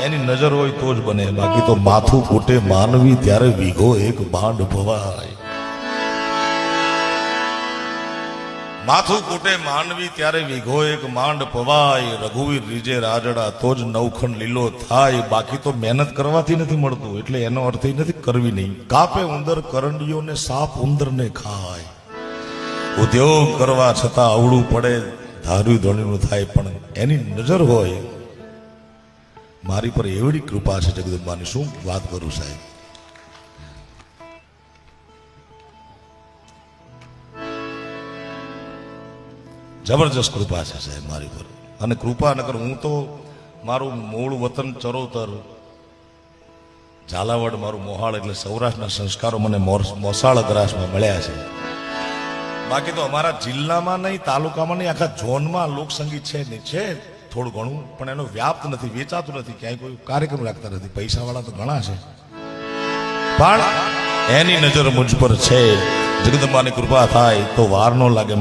એની નજર હોય તો જ બને, બાકી તો માથું ફૂટે માનવી ત્યારે વીઘો એક ભાંડ ભવાય. માથું ફૂટે માનવી ત્યારે વીઘો એક માંડ પવાય. રઘુવીર રીજે રાજડા તો જ નવખંડ લીલો થાય. બાકી તો મહેનત કરવાથી નથી મળતું, એટલે એનો અર્થ એ નથી કરવી નહીં. કાપે ઉંદર કરંડીઓને, સાપ ઉંદરને ખાય. ઉદ્યોગ કરવા છતાં અવળું પડે, ધાર્યું ધણીનું થાય, પણ એની નજર હોય. મારી પર એવડી કૃપા છે જગદંબાની, શું વાત કરું સાહેબ. જબરજસ્ત કૃપા છે સાહેબ મારી પર. અને કૃપા નકર હું તો મારું મૂળ વતન ચરોતર ઝાલાવાડ, મારું મોહાળ, એટલે સૌરાષ્ટ્રના સંસ્કારો મને મોસાળ અગ્રાસમાં મળ્યા છે. બાકી તો અમારા જિલ્લામાં નહીં, તાલુકામાં નહીં, આખા ઝોનમાં લોકસંગીત છે નહીં, છે થોડું ઘણું, પણ એનો વ્યાપ્ત નથી, વેચાતું નથી, ક્યાંય કોઈ કાર્યક્રમ રાખતા નથી. પૈસાવાળા તો ઘણા છે, પણ એની નજર મુજ પર છે. જગદંબાની કૃપા થાય તો વાર ન લાગે.